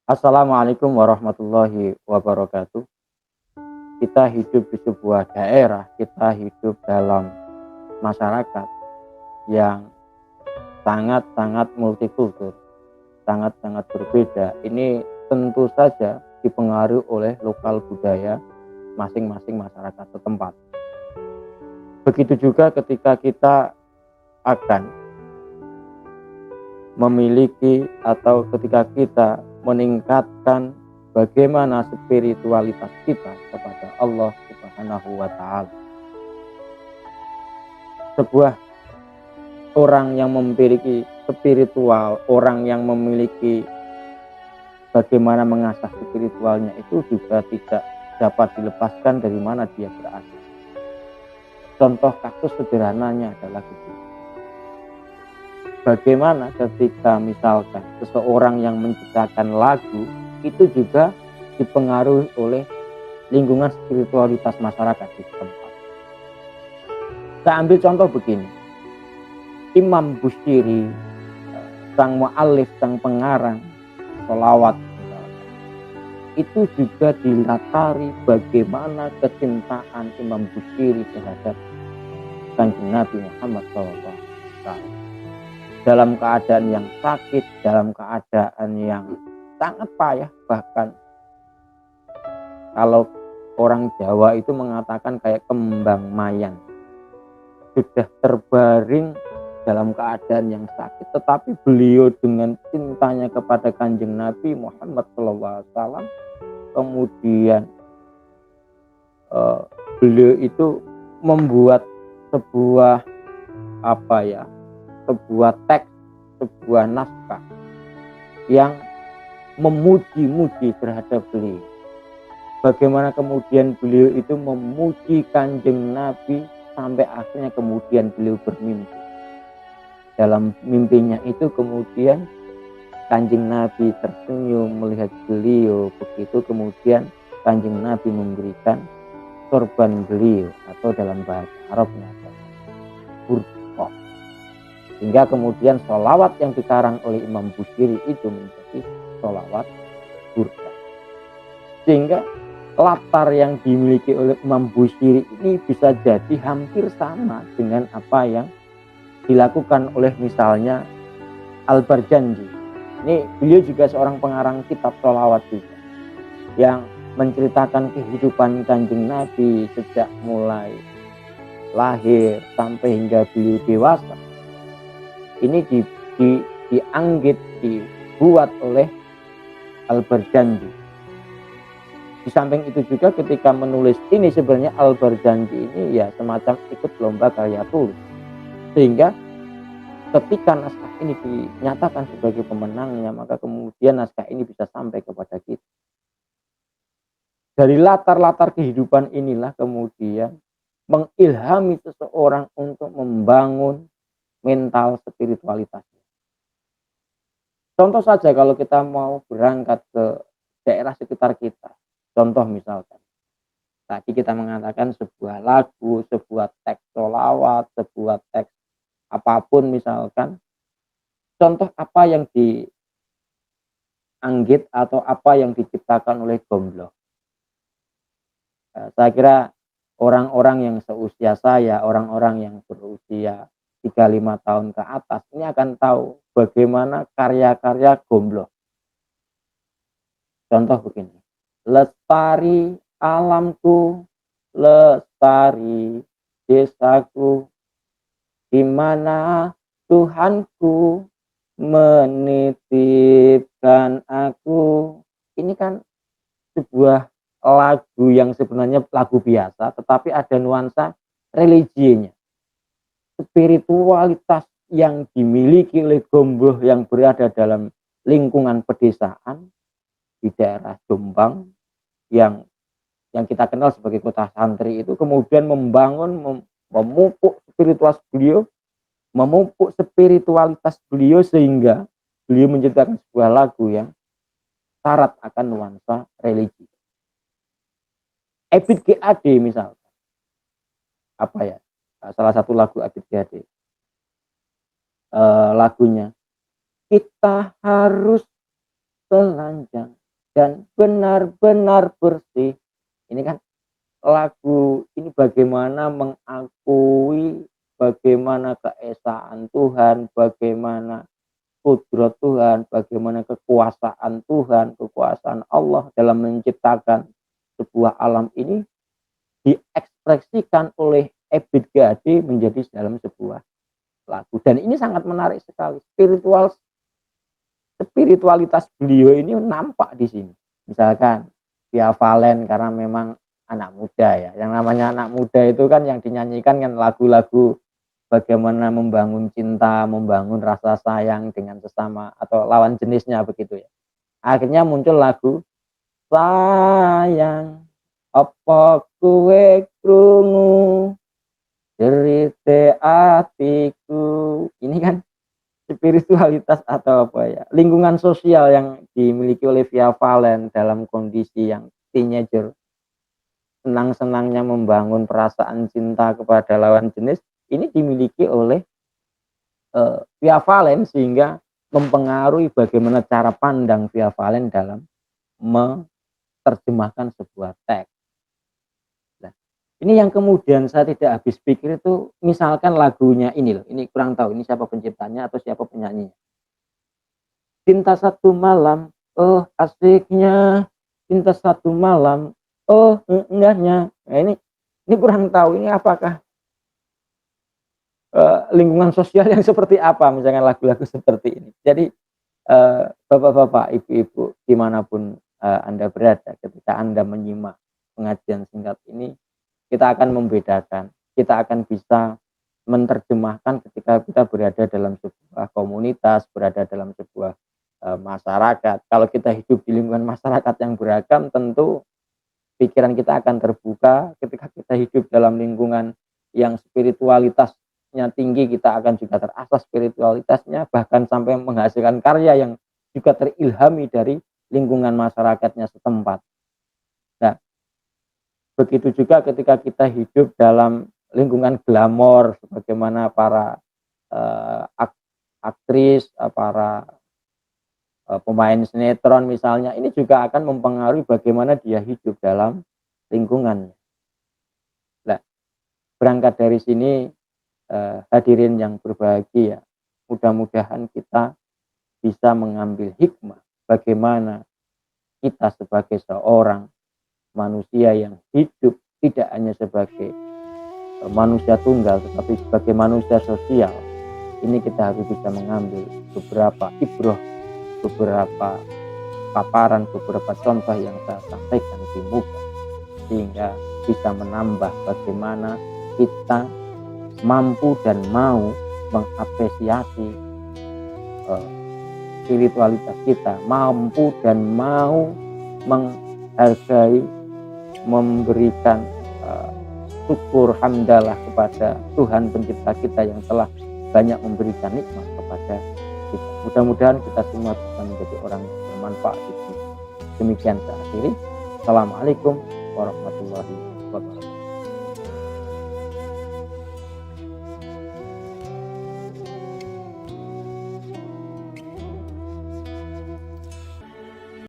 Assalamualaikum warahmatullahi wabarakatuh. Kita hidup di sebuah daerah, kita hidup dalam masyarakat yang sangat-sangat multikultur, sangat-sangat berbeda. Ini tentu saja dipengaruhi oleh lokal budaya masing-masing masyarakat setempat. Begitu juga ketika kita akan memiliki atau ketika kita meningkatkan bagaimana spiritualitas kita kepada Allah Subhanahu wa taala. Sebuah orang yang memiliki spiritual, orang yang memiliki bagaimana mengasah spiritualnya itu juga tidak dapat dilepaskan dari mana dia berasal. Contoh kasus sederhananya adalah begini. Bagaimana ketika misalkan seseorang yang menciptakan lagu itu juga dipengaruhi oleh lingkungan spiritualitas masyarakat di tempat. Saya ambil contoh begini. Imam Busiri, sang mu'alif, sang pengarang sholawat, itu juga dilatari bagaimana kecintaan Imam Busiri terhadap Kanjeng Nabi Muhammad SAW. Dalam keadaan yang sakit, dalam keadaan yang sangat payah, bahkan kalau orang Jawa itu mengatakan kayak kembang mayang, sudah terbaring dalam keadaan yang sakit, tetapi beliau dengan cintanya kepada Kanjeng Nabi Muhammad SAW, kemudian beliau itu membuat sebuah sebuah teks, sebuah naskah yang memuji-muji terhadap beliau. Bagaimana kemudian beliau itu memuji Kanjeng Nabi sampai akhirnya kemudian beliau bermimpi. Dalam mimpinya itu kemudian Kanjeng Nabi tersenyum melihat beliau. Begitu kemudian Kanjeng Nabi memberikan sorban beliau, atau dalam bahasa Arabnya burqa. Hingga kemudian sholawat yang dikarang oleh Imam Busiri itu menjadi sholawat burqa. Sehingga latar yang dimiliki oleh Imam Busiri ini bisa jadi hampir sama dengan apa yang dilakukan oleh misalnya Al-Barjanji. Ini beliau juga seorang pengarang kitab sholawat juga, yang menceritakan kehidupan Kanjeng Nabi sejak mulai lahir sampai hingga beliau dewasa. Ini dianggit, dibuat oleh Al-Barjanji. Di samping itu juga ketika menulis ini sebenarnya Al-Barjanji ini ya semacam ikut lomba karya tulis. Sehingga ketika naskah ini dinyatakan sebagai pemenangnya, maka kemudian naskah ini bisa sampai kepada kita. Dari latar-latar kehidupan inilah kemudian mengilhami seseorang untuk membangun mental spiritualitasnya. Contoh saja kalau kita mau berangkat ke daerah sekitar kita. Contoh misalkan, tadi kita mengatakan sebuah lagu, sebuah teks sholawat, sebuah teks apapun misalkan. Contoh apa yang dianggit atau apa yang diciptakan oleh Gombloh. Saya kira orang-orang yang seusia saya, orang-orang yang berusia 35 tahun ke atas, ini akan tahu bagaimana karya-karya Gombloh. Contoh begini, lestari alamku, lestari desaku, di mana Tuhanku menitipkan aku. Ini kan sebuah lagu yang sebenarnya lagu biasa, tetapi ada nuansa religinya. Spiritualitas yang dimiliki oleh Gombloh yang berada dalam lingkungan pedesaan di daerah Jombang yang kita kenal sebagai kota santri itu kemudian memupuk spiritualitas beliau sehingga beliau menciptakan sebuah lagu yang syarat akan nuansa religi. Ebit GAD misalnya, salah satu lagu Ebit GAD, lagunya kita harus telanjang dan benar-benar bersih. Ini kan lagu ini bagaimana mengakui bagaimana keesaan Tuhan, bagaimana kudrat Tuhan, bagaimana kekuasaan Tuhan, kekuasaan Allah dalam menciptakan sebuah alam ini diekspresikan oleh Ebit G. menjadi dalam sebuah lagu. Dan ini sangat menarik sekali. Spiritualitas beliau ini nampak di sini. Misalkan Via Valen karena memang anak muda ya. Yang namanya anak muda itu kan yang dinyanyikan kan lagu-lagu bagaimana membangun cinta, membangun rasa sayang dengan sesama atau lawan jenisnya begitu ya. Akhirnya muncul lagu sayang apa kue krungu cerita atiku. Ini kan spiritualitas atau apa ya, lingkungan sosial yang dimiliki oleh Via Valen dalam kondisi yang teenager, senang-senangnya membangun perasaan cinta kepada lawan jenis, ini dimiliki oleh Via Valen sehingga mempengaruhi bagaimana cara pandang Via Valen dalam menerjemahkan sebuah teks. Nah, ini yang kemudian saya tidak habis pikir itu, misalkan lagunya ini loh, ini kurang tahu ini siapa penciptanya atau siapa penyanyinya. Cinta satu malam, oh asiknya, cinta satu malam, oh enggaknya. Nah, ini kurang tahu ini apakah lingkungan sosial yang seperti apa misalkan lagu-lagu seperti ini. Jadi bapak-bapak, ibu-ibu dimanapun Anda berada ketika Anda menyimak pengajian singkat ini, kita akan membedakan, kita akan bisa menerjemahkan ketika kita berada dalam sebuah komunitas, berada dalam sebuah masyarakat. Kalau kita hidup di lingkungan masyarakat yang beragam, tentu pikiran kita akan terbuka. Ketika kita hidup dalam lingkungan yang spiritualitasnya tinggi, kita akan juga terasah spiritualitasnya, bahkan sampai menghasilkan karya yang juga terilhami dari lingkungan masyarakatnya setempat. Nah, begitu juga ketika kita hidup dalam lingkungan glamor, sebagaimana para aktris, para pemain sinetron misalnya, ini juga akan mempengaruhi bagaimana dia hidup dalam lingkungannya. Nah, berangkat dari sini hadirin yang berbahagia, mudah-mudahan kita bisa mengambil hikmah bagaimana kita sebagai seorang manusia yang hidup tidak hanya sebagai manusia tunggal tetapi sebagai manusia sosial. Ini kita harus bisa mengambil beberapa ibrah, beberapa paparan, beberapa contoh yang saya sampaikan di muka, sehingga bisa menambah bagaimana kita mampu dan mau mengapresiasi spiritualitas kita, mampu dan mau menghargai, memberikan syukur hamdalah kepada Tuhan pencipta kita yang telah banyak memberikan nikmat kepada kita. Mudah-mudahan kita semua bisa menjadi orang yang bermanfaat di dunia. Demikian saya akhiri. Assalamualaikum warahmatullahi wabarakatuh.